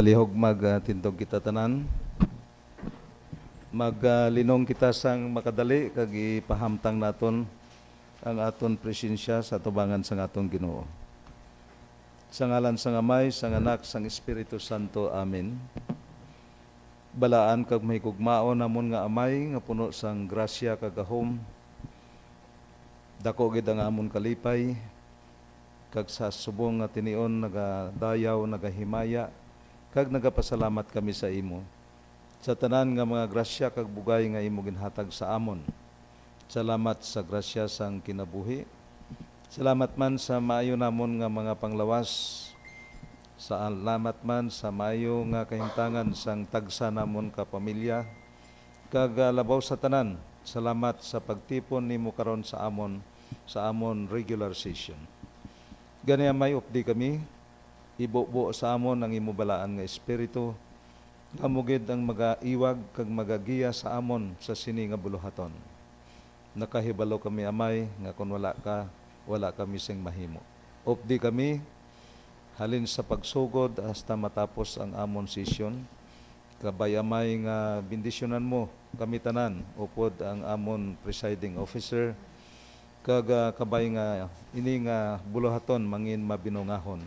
Palihog magtindog kita tanan. Maglinong kita sang makadali kag ipahamtang naton ang aton presensya sa tubangan sang aton Ginoo. Sa ngalan sang Amay, sang Anak, sang Espiritu Santo. Amen. Balaan kag mahigugmaon namon nga Amay nga puno sang grasya kag gahom. Dako gid ang amon kalipay kag sa subong nga tinion nagadayaw, nagahimaya kag nagapasalamat kami sa imo. Sa tanan nga mga grasya kag bugay nga imo ginhatag sa amon. Salamat sa grasya sang kinabuhi. Salamat man sa maayo namon nga mga panglawas. Salamat man sa maayo nga kahimtangan sang tagsa namon ka pamilya. Kag labaw sa tanan, salamat sa pagtipon nimo karon sa amon regular session. Gani may updi kami, ibubo sa amon ang imo balaan nga espiritu. Amugid ang magaiwag kag magagiya sa amon sa sini nga buluhaton. Nakahibalo kami Amay nga kun wala ka, wala kami sing mahimo. Updi kami halin sa pagsugod hasta matapos ang amon session. Kabay Amay nga bendisyonan mo kami tanan upod ang amon presiding officer. Kag kabay nga ini nga buluhaton mangin mabinungahon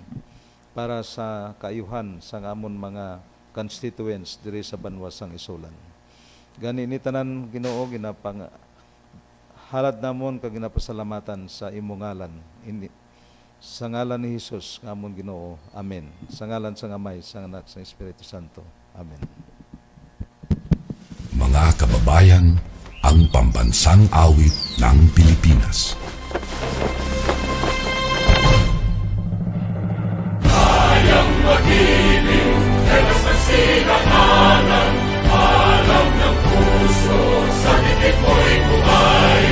para sa kaayuhan sa amon mga constituents diri sa banwasang ISULAN. Gani ni tanan Ginoo ginapang halad namon kag ginapasalamatan sa imong ngalan. Sa ngalan ni Hesus nga amon Ginoo. Amen. Sa ngalan sang Amay, sang Anak, sang Espiritu Santo. Amen. Mga kababayan, ang pambansang awit ng Pilipinas. Kayang mag-ibig, dalas ng sinanganan, alam ng puso, sa titik mo'y buhay.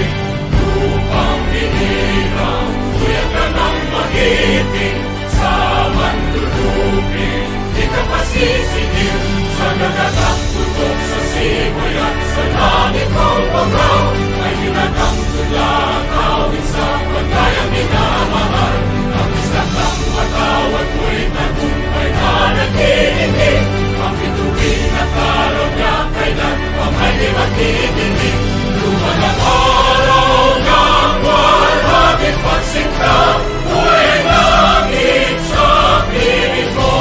Lupang hinirang, kuya ka ng mag-ibig, sa manlulupin, di ka pasisingil, sa nagagatutok sa simoy at sa langit mong panggaw, ay hinatang tulang awit sa pagkayang minamahal. Ang isang ng matawad mo'y tagumpay na nag-iibig, ang bituin at araw niya kailan pamay di magdidinig. Luman ang araw ng walhaging pagsinta, buhay langit sa piling ko.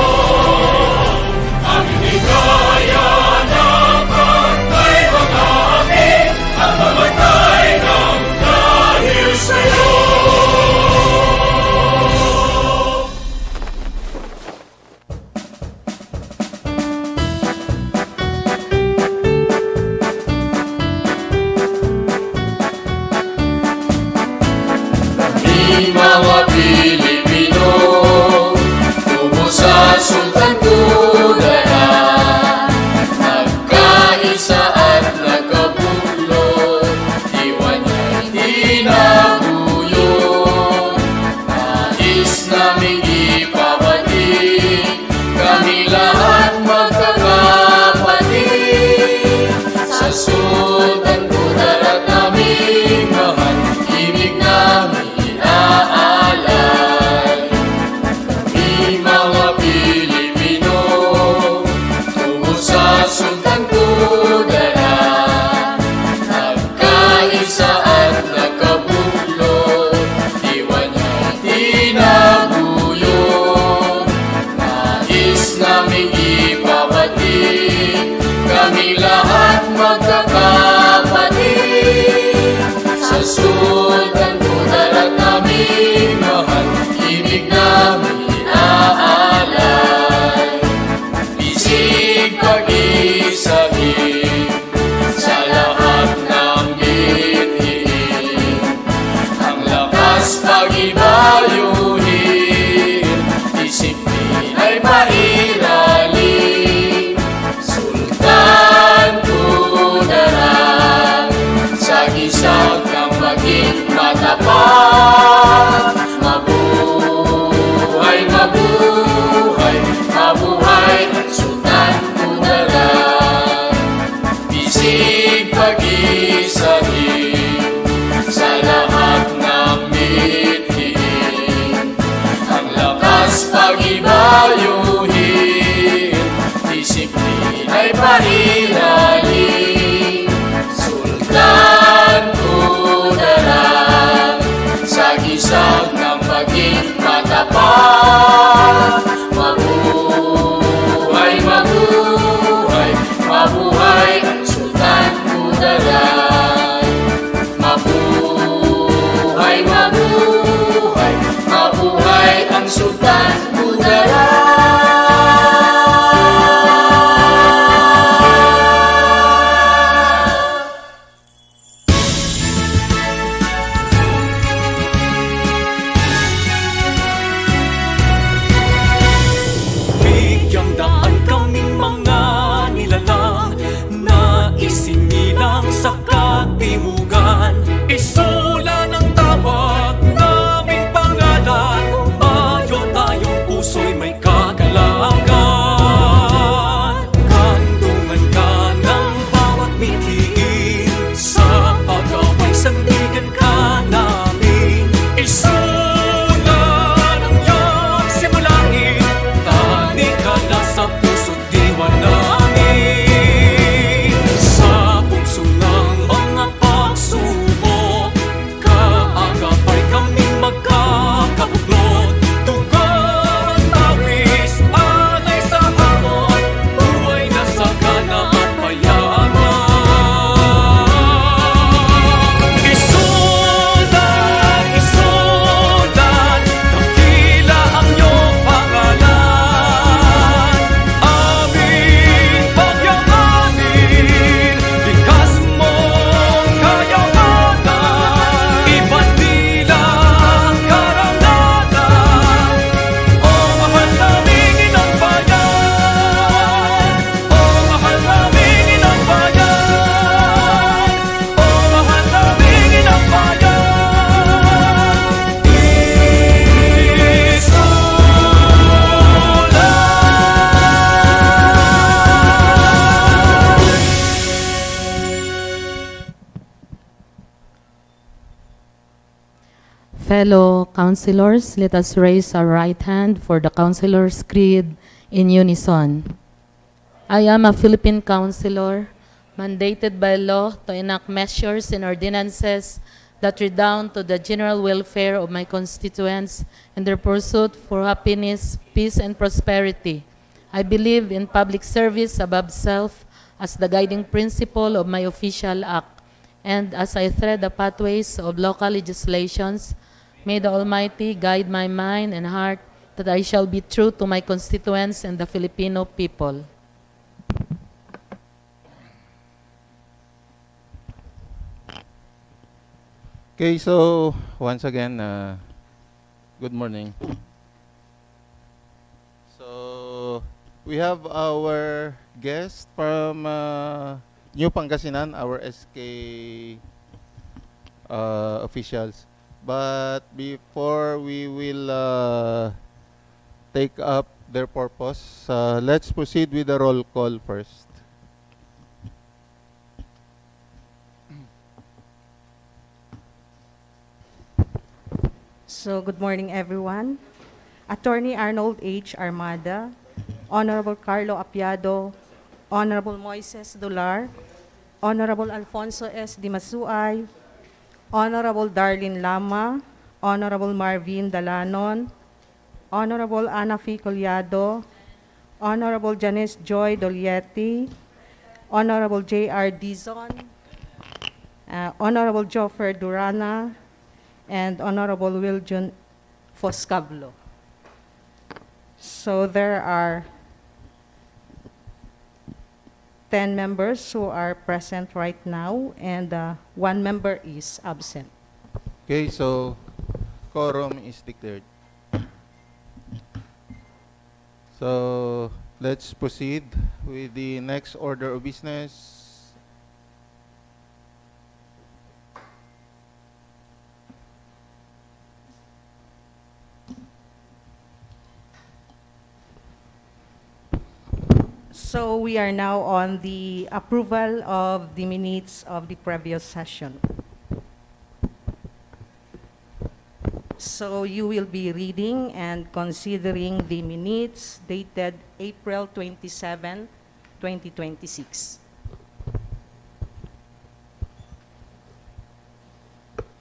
Ang inigaya ng pagkay mga amin, ang mamatay ng dahil sa'yo. Mga Pilipino, tubo sa Sultan Kudarat, nagkaisa at nagkabuklod, iwan niya'y tinaguyod. Nais naming ipabatid, kami lahat magkakapatid. Sa Sultan Kudarat naming mahal, ibig namin inaalay. Kami mga Pilipino, tungo sa Sultan Kudarat, nagkaisa at nagkabuklod, iwan niya'y tinaguyod. Nais naming ipabatid, kami lahat magkakapatid. Sa Sultan Kudarat naming mahal, ibig namin inaalay. Isig pag-isahin sa lahat ng binhiin, ang lakas pag-ibayuhin, disiplina ay mairali. fellow councilors, let us raise our right hand for the councilors' creed in unison. I am a Philippine councilor, mandated by law to enact measures and ordinances that redound to the general welfare of my constituents and their pursuit for happiness, peace, and prosperity. I believe in public service above self as the guiding principle of my official act. And as I thread the pathways of local legislations, may the Almighty guide my mind and heart that I shall be true to my constituents and the Filipino people. Okay, so once again, good morning. So we have our guest from New Pangasinan, our SK officials. But before we will take up their purpose, let's proceed with the roll call first. So, good morning, everyone. Attorney Arnold H. Armada, Honorable Carlo Apiado, Honorable Moises Dular, Honorable Alfonso S. Dimasuay, Honorable Darlene Lama, Honorable Marvin Dalanon, Honorable Ana Fi Collado, Honorable Janice Joy Dolietti, Honorable J.R. Dizon, Honorable Joffer Durana, and Honorable Wiljon Foscablo. So there are 10 members who are present right now, and 1 member is absent. Okay, so quorum is declared. So let's proceed with the next order of business. So we are now on the approval of the minutes of the previous session. So you will be reading and considering the minutes dated April 27, 2026.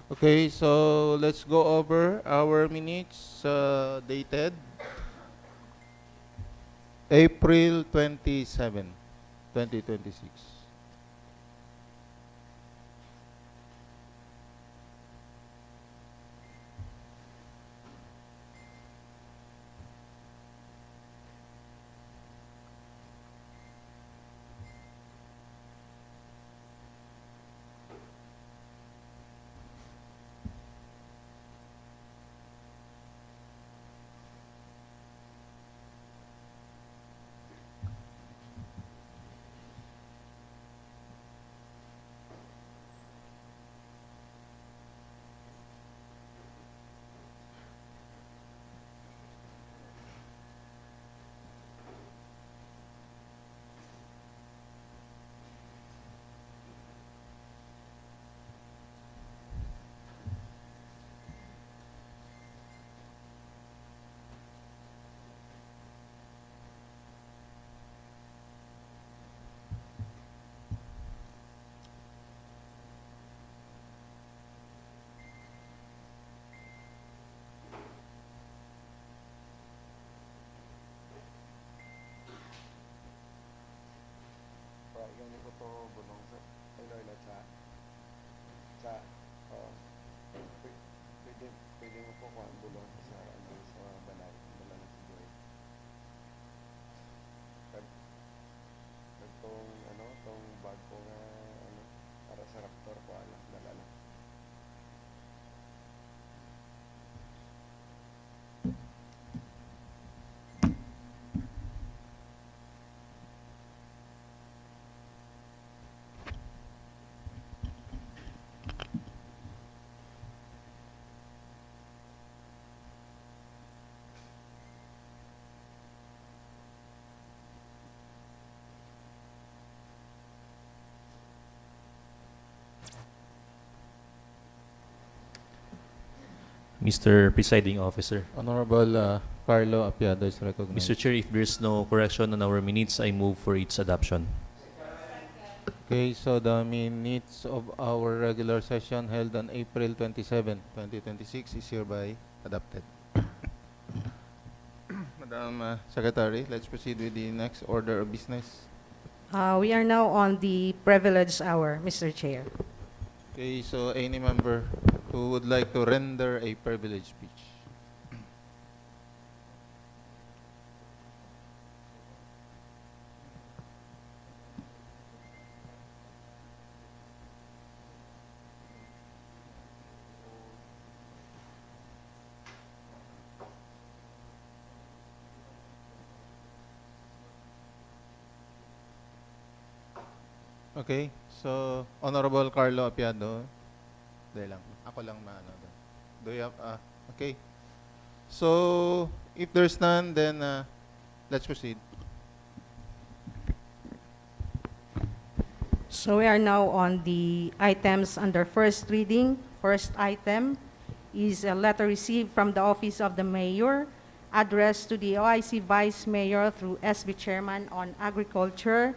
Okay, so let's go over our minutes dated April 27, 2026. Mr. Presiding Officer. Honorable Carlo Apiado is recognized. Mr. Chair, if there's no correction on our minutes, I move for its adoption. Okay, so the minutes of our regular session held on April 27, 2026 is hereby adopted. Madam Secretary, let's proceed with the next order of business. We are now on the privilege hour, Mr. Chair. Okay, so any member who would like to render a privilege speech? Okay, so Honorable Carlo Apiado, dahil lang, ako lang maano doon. Do you have, okay. So, if there's none, then let's proceed. So we are now on the items under first reading. First item is a letter received from the Office of the Mayor addressed to the OIC Vice Mayor through SB Chairman on Agriculture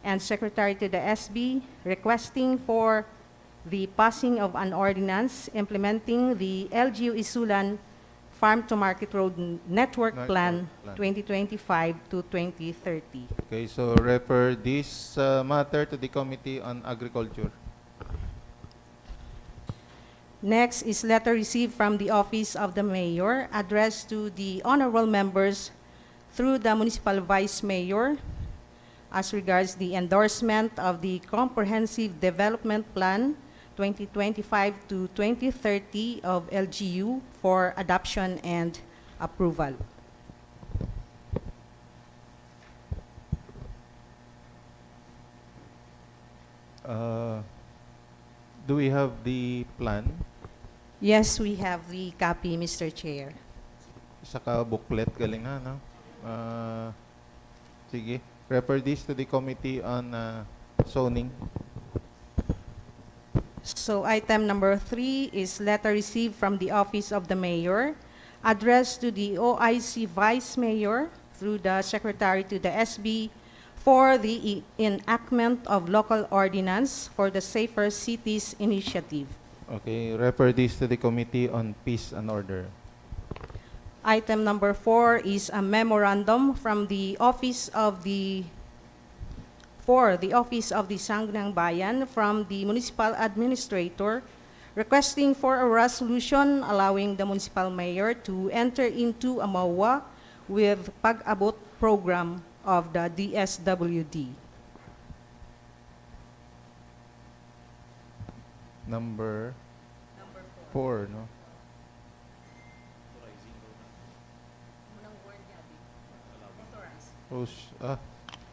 and Secretary to the SB requesting for the passing of an ordinance implementing the LGU ISULAN Farm to Market Road Network Plan 2025 to 2030. Okay, so refer this matter to the Committee on Agriculture. Next is letter received from the Office of the Mayor addressed to the honorable members through the Municipal Vice Mayor as regards the endorsement of the Comprehensive Development Plan 2025 to 2030 of LGU for adoption and approval. Do we have the plan? Yes, we have the copy, Mr. Chair. Saka booklet, galing na, no? Sige, refer this to the Committee on Zoning. So item number 3 is letter received from the Office of the Mayor addressed to the OIC Vice Mayor through the Secretary to the SB for the enactment of local ordinance for the Safer Cities Initiative. Okay, refer this to the Committee on Peace and Order. Item number 4 is a memorandum from the Office of the Sangguniang Bayan from the Municipal Administrator requesting for a resolution allowing the Municipal Mayor to enter into a MOA with Pag-abot program of the DSWD. Number 4, no?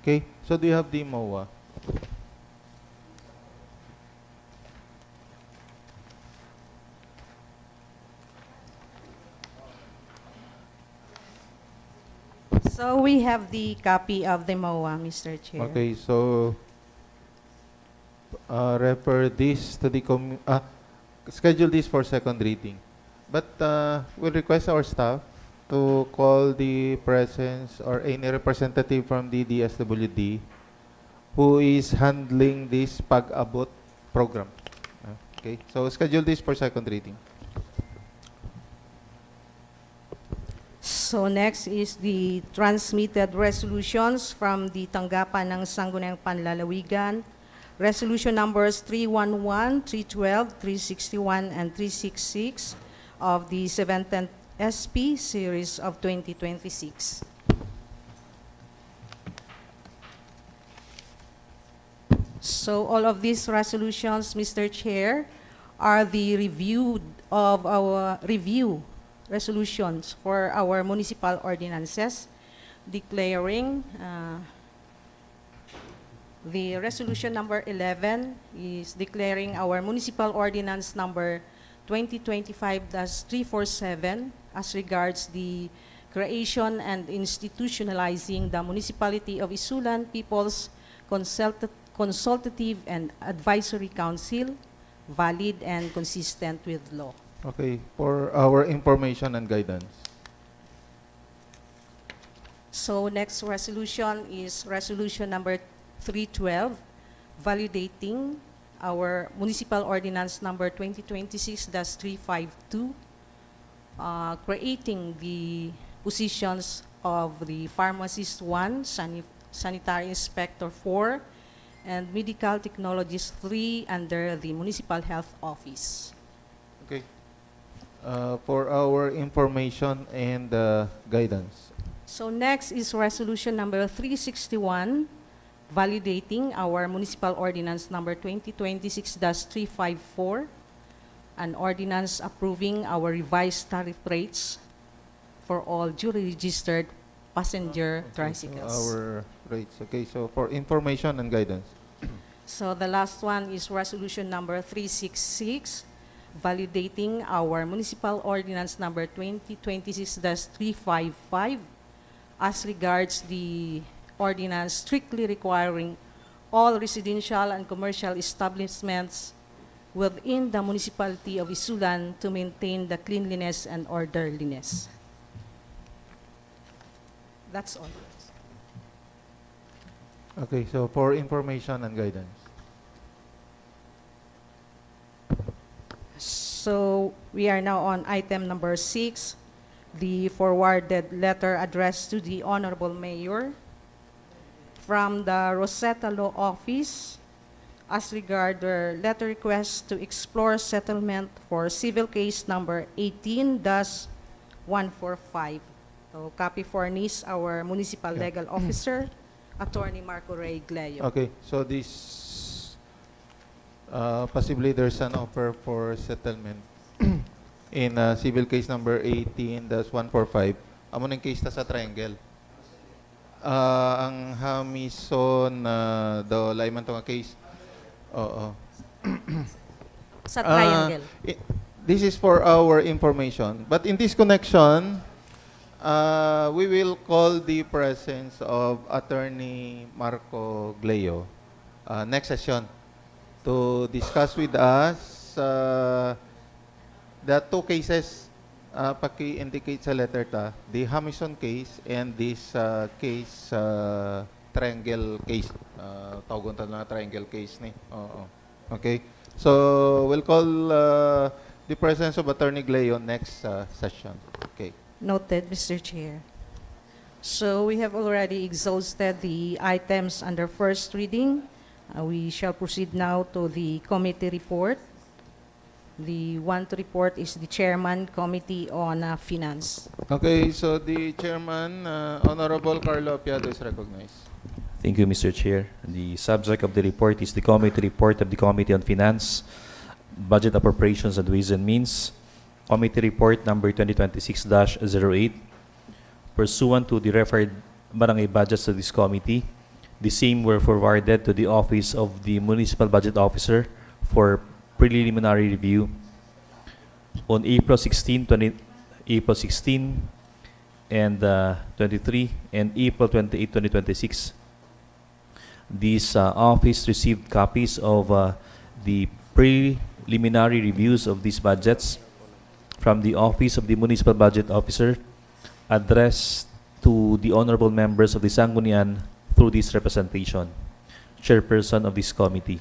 Okay, so do you have the MOA? So we have the copy of the MOA, Mr. Chair. Okay, so refer this to the schedule this for second reading. But we'll request our staff to call the presence or any representative from the DSWD who is handling this Pag-abot program. Okay, so schedule this for second reading. So next is the transmitted resolutions from the tanggapan ng Sangguniang Panlalawigan. Resolution numbers 311, 312, 361, and 366 of the 17th SP series of 2026. So all of these resolutions, Mr. Chair, are the review resolutions for our municipal ordinances declaring the resolution number 11 is declaring our municipal ordinance number 2025-347 as regards the creation and institutionalizing the Municipality of ISULAN People's Consultative and Advisory Council, valid and consistent with law. Okay, for our information and guidance. So next resolution is resolution number 312, validating our municipal ordinance number 2026-352, creating the positions of the pharmacist 1, sanitary inspector 4, and medical technologist 3 under the municipal health office. Okay. For our information and guidance. So next is resolution number 361, validating our municipal ordinance number 2026-354, an ordinance approving our revised tariff rates for all duly registered passenger tricycles. Our rates. Okay, so for information and guidance. So the last one is resolution number 366, validating our municipal ordinance number 2026-355 as regards the ordinance strictly requiring all residential and commercial establishments within the municipality of ISULAN to maintain the cleanliness and orderliness. That's all. Okay, so for information and guidance. So we are now on item number 6, the forwarded letter addressed to the Honorable Mayor from the Rosetta Law Office as regard their letter request to explore settlement for civil case number 18-145. So copy for NIS, our municipal legal officer, Attorney Marco Ray Gleo. Okay, so this possibly there's an offer for settlement in civil case number 18-145. Amo ng case ta sa triangle. Ang Hamison do layman to nga case. Oo. Sa triangle. This is for our information. But in this connection, we will call the presence of Attorney Marco Gleo next session to discuss with us the two cases paki-indicate sa letter ta, the Hamison case and this case, triangle case. Tawagon ta na triangle case ni. Oo. Okay. So, we'll call the presence of Attorney Gleo next session. Okay. Noted, Mr. Chair. So we have already exhausted the items under first reading. We shall proceed now to the committee report. The one to report is the Chairman Committee on Finance. Okay, so the chairman, Honorable Carlo Apiado is recognized. Thank you, Mr. Chair. The subject of the report is the committee report of the Committee on Finance, Budget Appropriations and Ways and Means. Committee report number 2026-08. Pursuant to the referred barangay budgets of this committee, the same were forwarded to the Office of the Municipal Budget Officer for preliminary review on April 16 and 23 and April 28, 2026. This office received copies of the preliminary reviews of these budgets from the Office of the Municipal Budget Officer addressed to the honorable members of the Sangguniang through this representation, chairperson of this committee.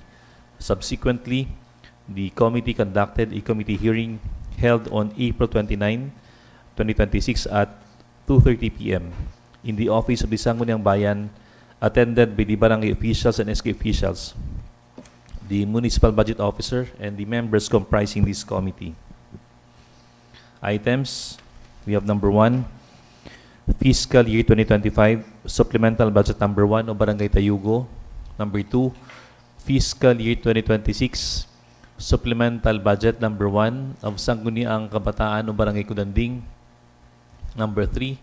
Subsequently, the committee conducted a committee hearing held on April 29, 2026 at 2:30 p.m. in the office of the Sangguniang Bayan, attended by the barangay officials and SK officials, the municipal budget officer, and the members comprising this committee. Items, we have number 1, fiscal year 2025, supplemental budget number 1 of Barangay Tayugo. Number 2, fiscal year 2026, supplemental budget number 1 of Sangguniang Kabataan o Barangay Kudanding. Number 3,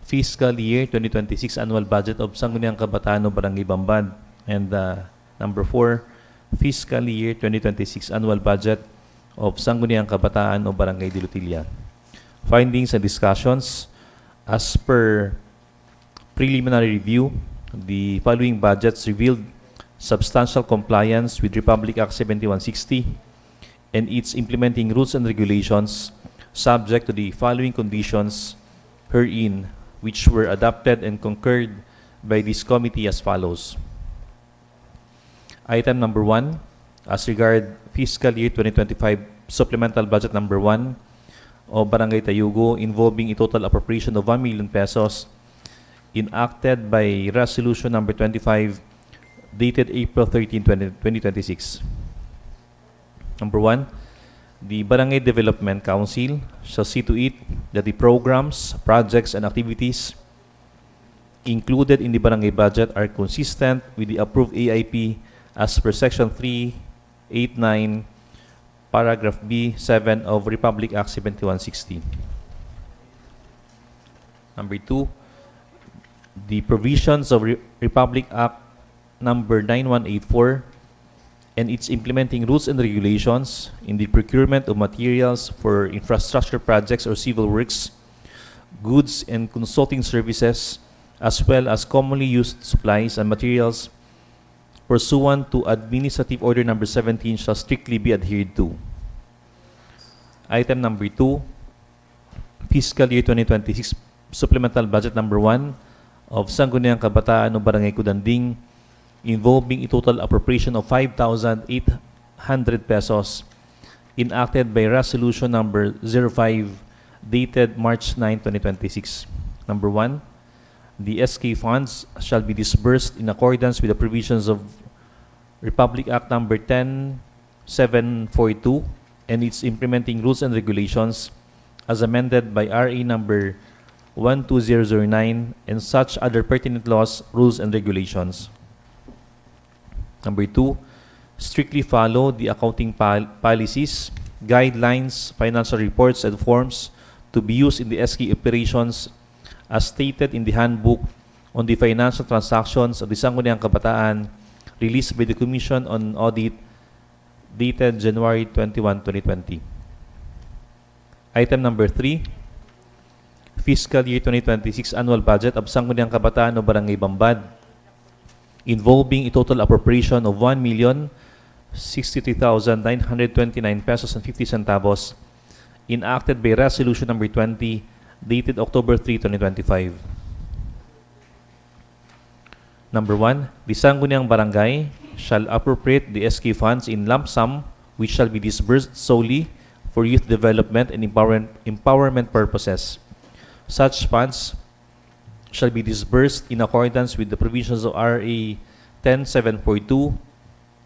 fiscal year 2026 annual budget of Sangguniang Kabataan o Barangay Bambad. And number 4, fiscal year 2026 annual budget of Sangguniang Kabataan o Barangay Dilutilla. Findings and discussions. As per preliminary review, the following budgets revealed substantial compliance with Republic Act 7160 and its implementing rules and regulations subject to the following conditions herein, which were adopted and concurred by this committee as follows. Item number 1, as regard fiscal year 2025 supplemental budget number 1 of Barangay Tayugo involving a total appropriation of 1 million pesos enacted by Resolution number 25 dated April 13, 2026. Number 1, the Barangay Development Council shall see to it that the programs, projects, and activities included in the barangay budget are consistent with the approved AIP as per Section 389, Paragraph B7 of Republic Act 7160. Number 2, the provisions of Republic Act number 9184 and its implementing rules and regulations in the procurement of materials for infrastructure projects or civil works, goods and consulting services, as well as commonly used supplies and materials pursuant to Administrative Order number 17 shall strictly be adhered to. Item number 2, fiscal year 2026 supplemental budget number 1 of Sangguniang Kabataan ng Barangay Kudanding involving a total appropriation of 5,800 pesos enacted by Resolution number 05 dated March 9, 2026. Number 1, the SK funds shall be disbursed in accordance with the provisions of Republic Act number 10742 and its implementing rules and regulations as amended by RA number 12009 and such other pertinent laws, rules, and regulations. Number 2, strictly follow the accounting policies, guidelines, financial reports, and forms to be used in the SK operations as stated in the handbook on the financial transactions of the Sangguniang Kabataan released by the Commission on Audit dated January 21, 2020. Item number 3, fiscal year 2026 annual budget of Sangguniang Kabataan o Barangay Bambad involving a total appropriation of 1,063,929 pesos and 50 centavos enacted by Resolution number 20 dated October 3, 2025. Number 1, the Sangguniang Barangay shall appropriate the SK funds in lump sum which shall be disbursed solely for youth development and empowerment purposes. Such funds shall be disbursed in accordance with the provisions of RA 10742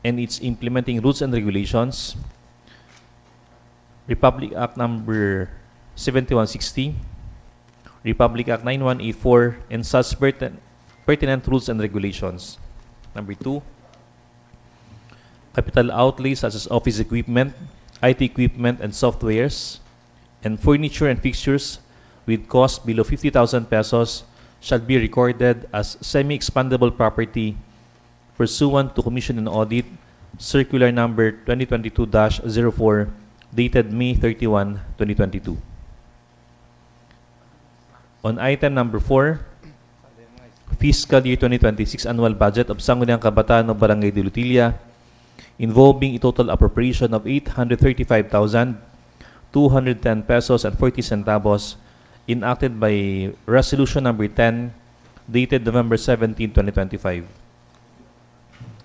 and its implementing rules and regulations, Republic Act number 7160, Republic Act 9184, and such pertinent rules and regulations. Number 2, capital outlays such as office equipment, IT equipment and softwares, and furniture and fixtures with cost below 50,000 pesos shall be recorded as semi-expandable property pursuant to Commission on Audit Circular number 2022-04 dated May 31, 2022. On item number 4, fiscal year 2026 annual budget of Sangguniang Kabataan ng Barangay de Lutilla involving a total appropriation of 835,210 pesos and 40 centavos enacted by Resolution number 10 dated November 17, 2025.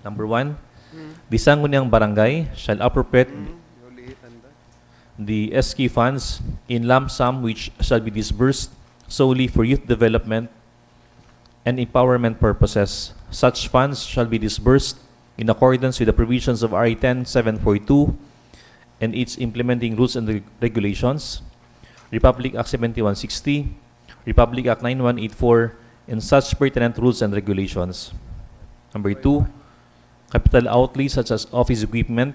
Number 1, the Sangguniang Barangay shall appropriate the SK funds in lump sum which shall be disbursed solely for youth development and empowerment purposes. Such funds shall be disbursed in accordance with the provisions of RA 10742 and its implementing rules and regulations, Republic Act 7160, Republic Act 9184, and such pertinent rules and regulations. Number 2, capital outlays such as office equipment,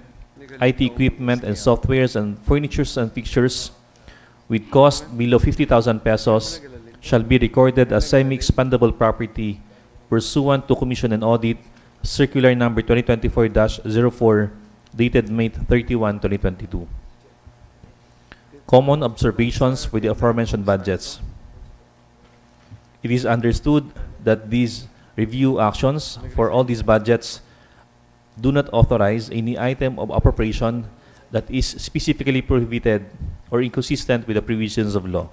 IT equipment and softwares and furnitures and fixtures with cost below 50,000 pesos shall be recorded as semi-expandable property pursuant to Commission on Audit Circular number 2024-04 dated May 31, 2022. Common observations for the aforementioned budgets. It is understood that these review actions for all these budgets do not authorize any item of appropriation that is specifically prohibited or inconsistent with the provisions of law.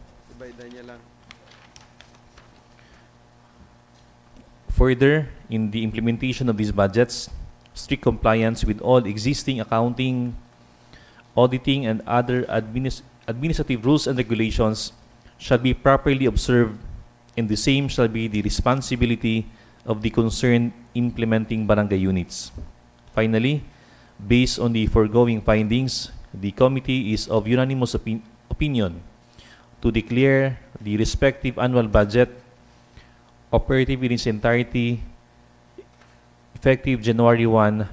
Further, in the implementation of these budgets, strict compliance with all existing accounting, auditing, and other administrative rules and regulations shall be properly observed, and the same shall be the responsibility of the concerned implementing barangay units. Finally, based on the foregoing findings, the committee is of unanimous opinion to declare the respective annual budget operative in its entirety effective January 1,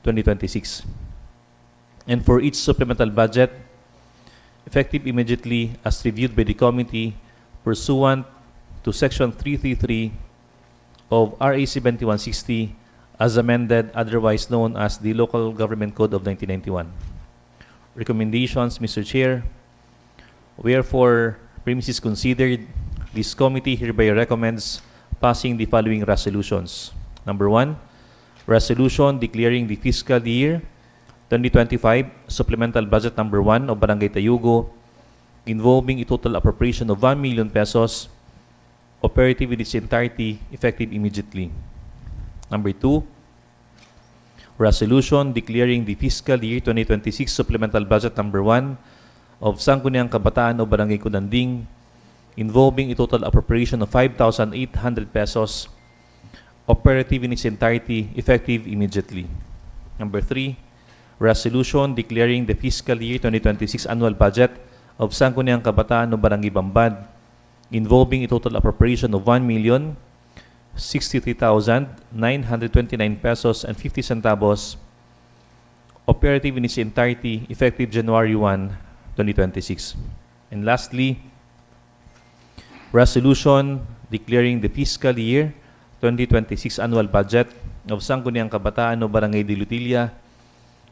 2026. And for each supplemental budget, effective immediately as reviewed by the committee pursuant to Section 333 of RA 7160 as amended, otherwise known as the Local Government Code of 1991. Recommendations, Mr. Chair. Wherefore, premises considered, this committee hereby recommends passing the following resolutions. Number 1, resolution declaring the fiscal year 2025 supplemental budget number 1 of Barangay Tayugo involving a total appropriation of 1 million pesos operative in its entirety effective immediately. Number 2, resolution declaring the fiscal year 2026 supplemental budget number 1 of Sangguniang Kabataan o Barangay Kunanding involving a total appropriation of 5,800 pesos operative in its entirety effective immediately. Number 3, resolution declaring the fiscal year 2026 annual budget of Sangguniang Kabataan o Barangay Bambad involving a total appropriation of 1,063,929 pesos and 50 centavos operative in its entirety effective January 1, 2026. And lastly, resolution declaring the fiscal year 2026 annual budget of Sangguniang Kabataan o Barangay Dilutilla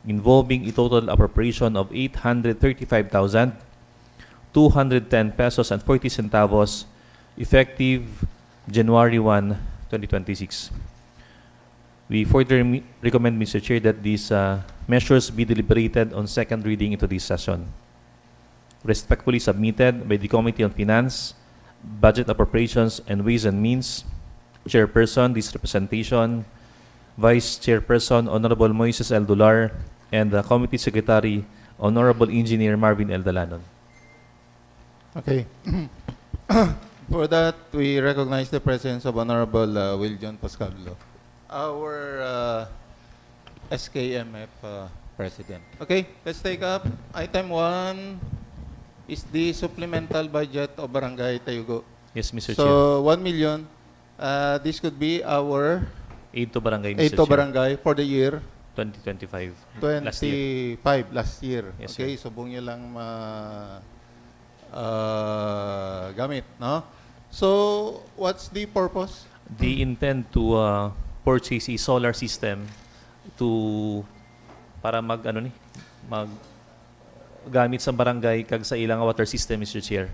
involving a total appropriation of 835,210 pesos and 40 centavos effective January 1, 2026. We further recommend, Mr. Chair, that these measures be deliberated on second reading into this session. Respectfully submitted by the Committee on Finance, Budget Appropriations, and Ways and Means, Chairperson, this representation, Vice Chairperson, Honorable Moises L. Dular, and the Committee Secretary, Honorable Engineer Marvin L. Dalanon. Okay. For that, we recognize the presence of Honorable Will John Pascablo, our SKMF President. Okay, let's take up item 1 is the supplemental budget of Barangay Tayugo. Yes, Mr. Chair. So, 1 million. This could be our Aid to Barangay, Mr. aid to Chair. barangay for the year 2025. 25 last year. Yes, Okay, sir. so buong nyo lang gamit, no? So, what's the purpose? They intend to purchase a solar system to para mag gamit sa barangay kag sa ilang water system, Mr. Chair.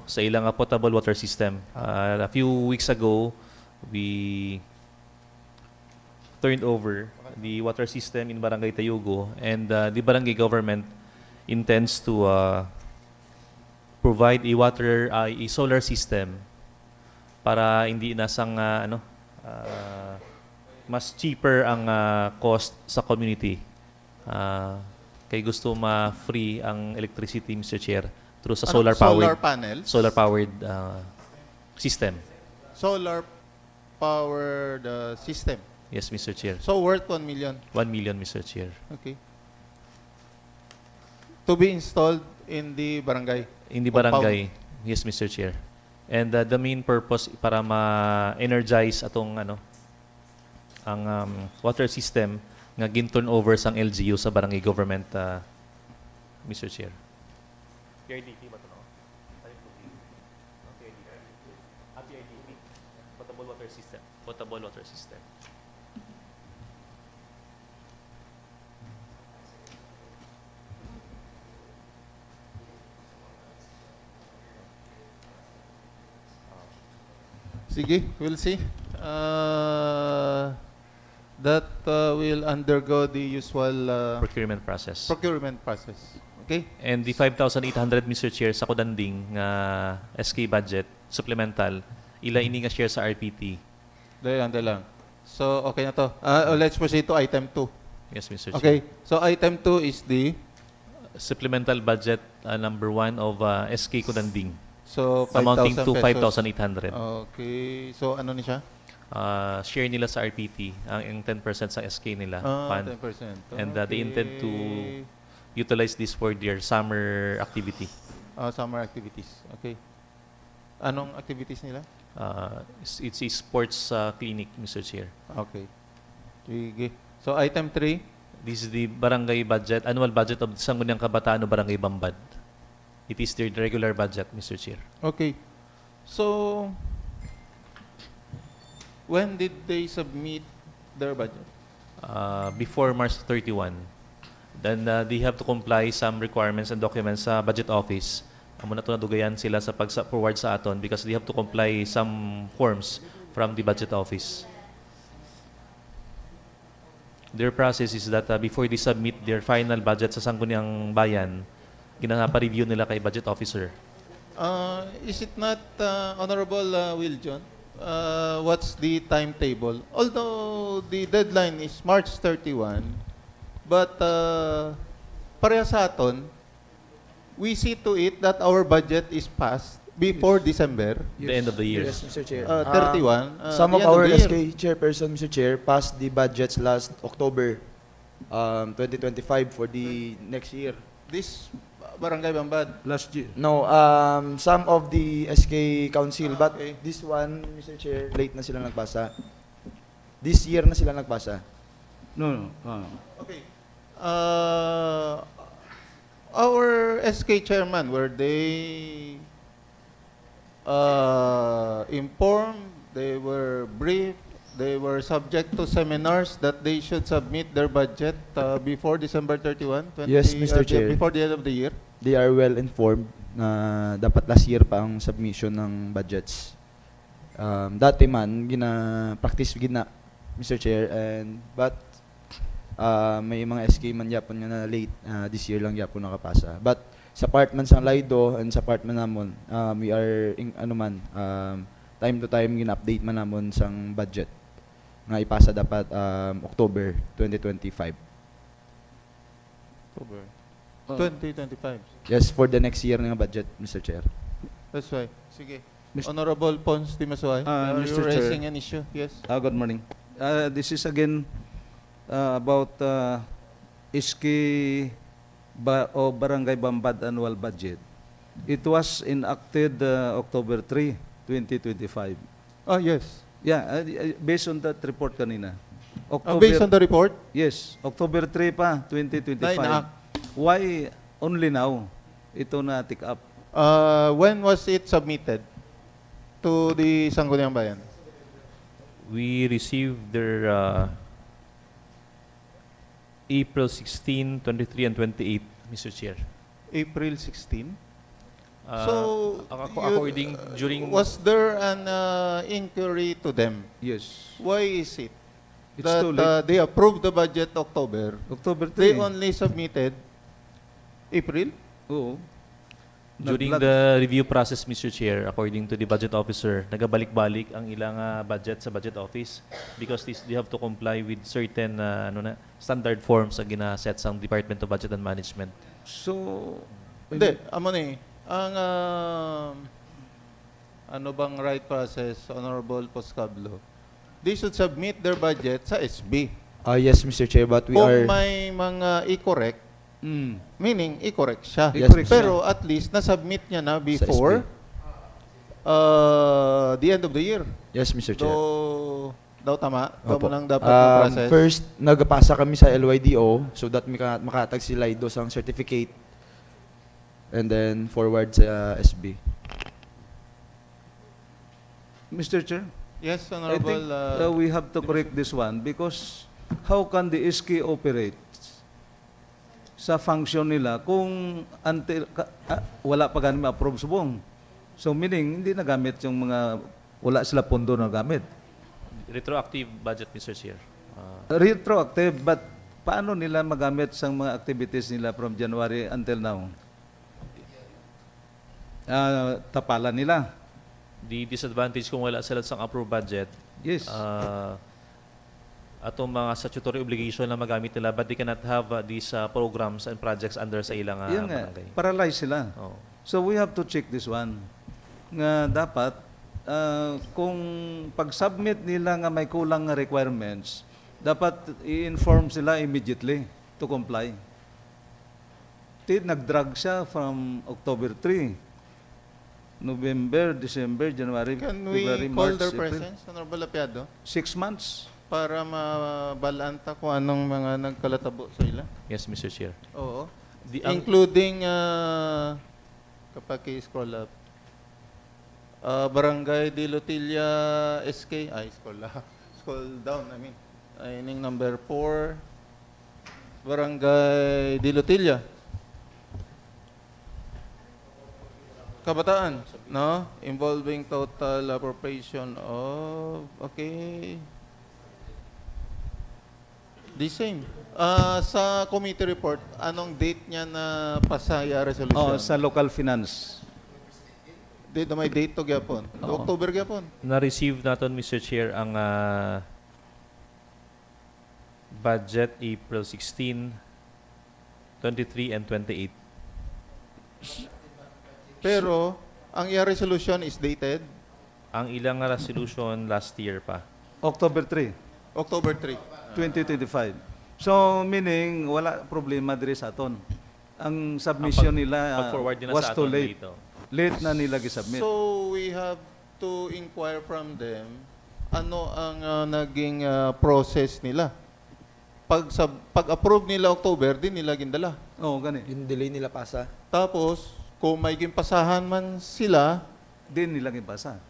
Sa ilang potable water system. A few weeks ago, we turned over the water system in Barangay Tayugo, and the barangay government intends to provide a solar system para hindi nasang mas cheaper ang cost sa community. Kay gusto ma-free ang electricity, Mr. Chair, through sa Ano? solar-powered Solar panels? solar-powered system. Solar-powered system. Yes, Mr. Chair. So, worth 1 million. 1 million, Mr. Chair. Okay. To be installed in the barangay. In the Compound. barangay. Yes, Mr. Chair. And the main purpose para ma-energize atong ang water system nga gin-turn over sang LGU sa barangay government, Mr. Chair. PRDP ba ito, no? PRDP. Potable water system. Potable water system. Sige, we'll see. that will undergo the usual Procurement process. procurement process. Okay? And the 5,800, Mr. Chair, sa kudanding nga SK budget, supplemental, ila ini nga share sa RPT. Dali lang. So, okay na to. Let's proceed to item 2. Yes, Mr. Chair. Okay. So, item 2 is the, Supplemental budget number 1 of SK kudanding, so, 5,000 amounting to pesos. 5,800. Okay. So, ano ni siya? Share nila sa RPT, ang 10% sa SK nila. fund. 10%. And they intend to utilize this for their summer activity. Summer activities. Okay. Anong activities nila? It's a sports clinic, Mr. Chair. Okay. Sige. So, item 3. This is the barangay budget, annual budget of Sangguniang Kabataan o Barangay Bambad. It is their regular budget, Mr. Chair. Okay. So, when did they submit their budget? Before March 31. Then they have to comply some requirements and documents sa budget office. Amo na to nadugayan sila sa pag-forward sa aton because they have to comply some forms from the budget office. Their process is that before they submit their final budget sa Sangguniang Bayan, ginapa-review nila kay budget officer. Is it not, Honorable Will John? What's the timetable? Although the deadline is March 31, but pareha sa aton, we see to it that our budget is passed before December The end of the year. Yes, Mr. Chair. 31. Some the of end our the year. SK chairperson, Mr. Chair, passed the budgets last October 2025 for the next year. This Barangay Bambad. Last year. No, some of the SK council, but Okay. this one, Mr. Chair, late na sila nagpasa. This year na sila nagpasa. No. Okay. Our SK chairman, were they informed, they were briefed, they were subject to seminars that they should submit their budget before December 31? Yes, Mr. Chair. Before the end of the year? They are well informed na dapat last year pa ang submission ng budgets. Dati man, practice gina, Mr. Chair, but may mga SK man yapon nga na late, this year lang yapon nakapasa. But sa part man sa Lido and sa part man namon, we are time to time gina-update man namon sang budget nga ipasa dapat October 2025. October 2025. Yes, for the next year nga budget, Mr. Chair. That's right. Sige. Mis- Honorable Pons Dimasway, Mr. you're Chair. raising an issue. Yes. Good morning. This is again about SK o Barangay Bambad annual budget. It was enacted October 3, 2025. Oh, yes. Yeah, based on that report kanina. Based on the report, Yes, October 3 pa, 2025. Na-enact. Why only now ito na take up? when was it submitted to the Sangguniang Bayan? We received their April 16, 23, and 28, Mr. Chair. April 16? According during Was there an inquiry to them? Yes. Why is it It's that too late. they approved the budget October? October 3. They only submitted April? Oo. during Nag- the review process, Mr. Chair, according to the budget officer, nagabalik-balik ang ilang budget sa budget office because they have to comply with certain standard forms ang gina-set sa Department of Budget and Management. So, Hindi, amo ni. Ang ano bang right process, Honorable Poscablo? They should submit their budget sa SB. Yes, Mr. Chair, but we Kung are... may mga i-correct, meaning i-correct siya. Yes, Correct Pero at least na-submit niya na before the end of the year. Yes, Mr. Chair. Daw tama? Daw Opo. mo nang dapat yung process? First, nagpasa kami sa LYDO so that makatag si Lido sang certificate and then forward sa SB. Mr. Chair, Yes, I think Honorable. we have to correct this one because how can the SK operate sa function nila kung wala pa ganun ma-approve subong? So meaning, hindi nagamit yung mga, wala sila pondo na gamit. Retroactive budget, Mr. Chair. Retroactive, but paano nila magamit sa mga activities nila from January until now? Tapalan nila. The disadvantage kung wala sila sa approved budget, Yes. atong mga statutory obligation na magamit nila, but they cannot have these programs and projects under sa ilang Yan nga, barangay. paralyzed sila. Oh. So we have to check this one. Nga dapat, kung pag-submit nila nga may kulang nga requirements, dapat i-inform sila immediately to comply. Nag-drag siya from October 3, November, December, January, Can we February, call March, their April. presence, Honorable Apiado, 6 months. para mabalanta kung anong mga nagkalatabo sa ila? Yes, Mr. Chair. Oo. Ang- Including, kapag i-scroll up, Barangay de Lotilla SK, scroll down, ining number 4, Barangay de Lotilla. Kabataan, no? Involving total appropriation of, okay. The same. Sa committee report, anong date niya na pasaya resolution? Sa local finance. Dito may date to gyapon. Oo. October gyapon. Na-receive natin, Mr. Chair, ang budget April 16, 23, and 28. Pero ang iya resolution is dated Ang ilang resolution last year pa. October 3, October 3. 2025. So, meaning, wala problema diri sa aton. Ang submission nila Pag-forward nila was sa too aton late. dito. Late na nila gisubmit. So we have to inquire from them ano ang naging process nila. Pag-approve nila October, din nila gindala. Gani. Yung delay nila pasa. Tapos, kung may gimpasahan man sila, Din nila gipasa.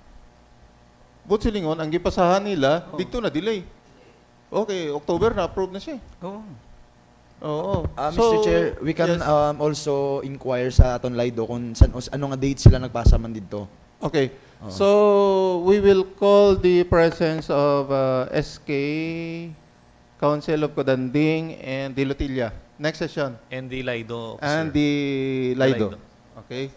but silingon, ang gipasahan nila, dito na delay. Okay, October na-approve na siya. Oo. Oo. Mr. Chair, we can yes. also inquire sa aton Lido kung ano nga date sila nagpasa man dito. Okay. So, we will call the presence of SK, Council of Codanding, and Dilotilla. Next session. And the LIDO officer. And the Lido. Lido. Okay.